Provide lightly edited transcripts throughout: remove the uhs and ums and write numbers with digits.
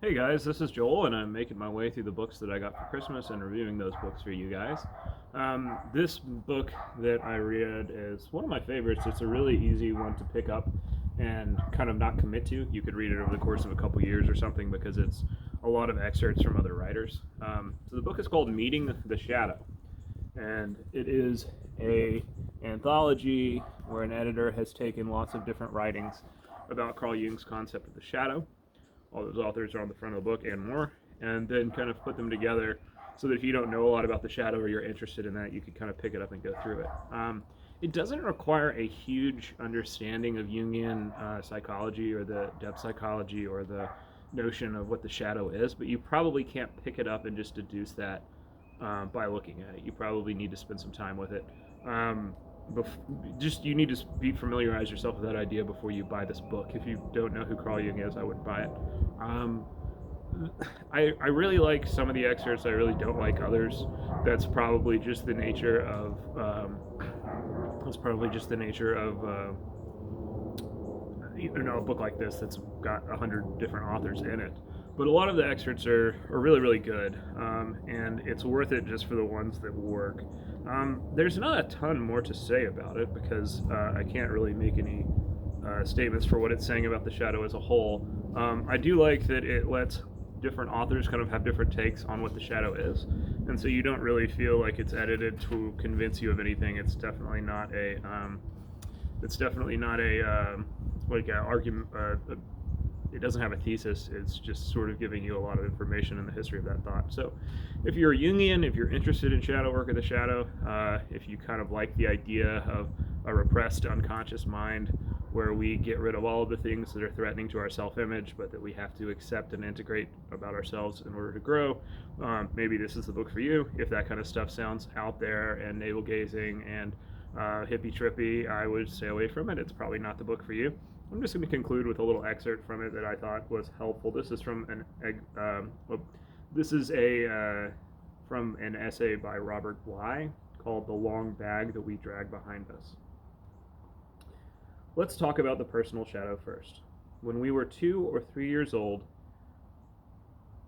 Hey guys, this is Joel, and I'm making my way through the books that I got for Christmas and reviewing those books for you guys. This book that I read is one of my favorites. It's a really easy one to pick up and kind of not commit to. You could read it over the course of a couple years or something because it's a lot of excerpts from other writers. So the book is called Meeting the Shadow, and it is a anthology where an editor has taken lots of different writings about Carl Jung's concept of the shadow. All those authors are on the front of the book and more, and then kind of put them together so that if you don't know a lot about the shadow or you're interested in that, you could kind of pick it up and go through it. It doesn't require a huge understanding of Jungian psychology or the depth psychology or the notion of what the shadow is, but you probably can't pick it up and just deduce that by looking at it. You probably need to spend some time with it. You need to familiarize yourself with that idea before you buy this book. If you don't know who Carl Jung is, I wouldn't buy it. I really like some of the excerpts. I really don't like others. That's probably just the nature of a book like this that's got 100 different authors in it. But a lot of the excerpts are really, really good, and it's worth it just for the ones that work. There's not a ton more to say about it because I can't really make any statements for what it's saying about the shadow as a whole. I do like that it lets different authors kind of have different takes on what the shadow is, and so you don't really feel like it's edited to convince you of anything. It's definitely not a argument. It doesn't have a thesis. It's just sort of giving you a lot of information in the history of that thought. So if you're a Jungian, if you're interested in shadow work or the shadow, if you kind of like the idea of a repressed unconscious mind where we get rid of all of the things that are threatening to our self-image, but that we have to accept and integrate about ourselves in order to grow, maybe this is the book for you. If that kind of stuff sounds out there and navel-gazing and hippie trippy, I would stay away from it. It's probably not the book for you. I'm just going to conclude with a little excerpt from it that I thought was helpful. This is from from an essay by Robert Bly called "The Long Bag That We Drag Behind Us." Let's talk about the personal shadow first. When we were 2 or 3 years old,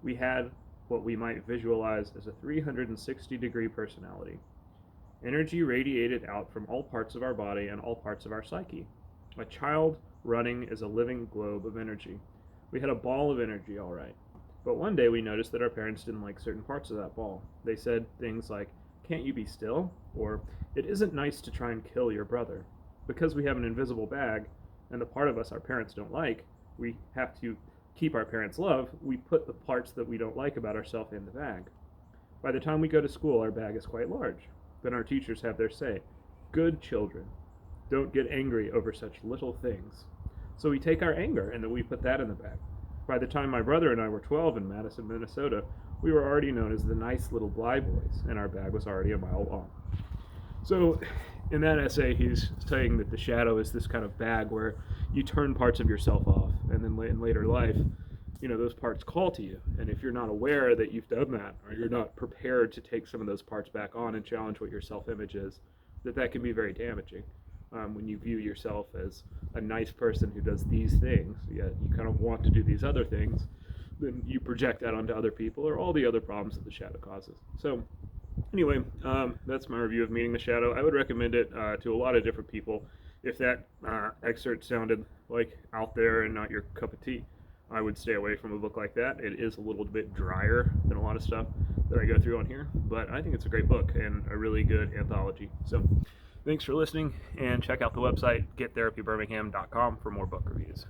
we had what we might visualize as a 360-degree personality. Energy radiated out from all parts of our body and all parts of our psyche. A child running is a living globe of energy. We had a ball of energy, all right. But one day we noticed that our parents didn't like certain parts of that ball. They said things like, "Can't you be still?" Or, "It isn't nice to try and kill your brother." Because we have an invisible bag, and the part of us our parents don't like, we have to keep our parents' love, we put the parts that we don't like about ourselves in the bag. By the time we go to school, our bag is quite large. Then our teachers have their say. Good children, don't get angry over such little things. So we take our anger and then we put that in the bag. By the time my brother and I were 12 in Madison, Minnesota, we were already known as the nice little Bly boys, and our bag was already a mile long. So in that essay, he's saying that the shadow is this kind of bag where you turn parts of yourself off, and then in later life, those parts call to you. And if you're not aware that you've done that, or you're not prepared to take some of those parts back on and challenge what your self-image is, that can be very damaging. When you view yourself as a nice person who does these things, yet you kind of want to do these other things, then you project that onto other people or all the other problems that the shadow causes. So anyway, that's my review of Meeting the Shadow. I would recommend it to a lot of different people. If that excerpt sounded like out there and not your cup of tea, I would stay away from a book like that. It is a little bit drier than a lot of stuff that I go through on here, but I think it's a great book and a really good anthology. So thanks for listening, and check out the website, gettherapybirmingham.com, for more book reviews.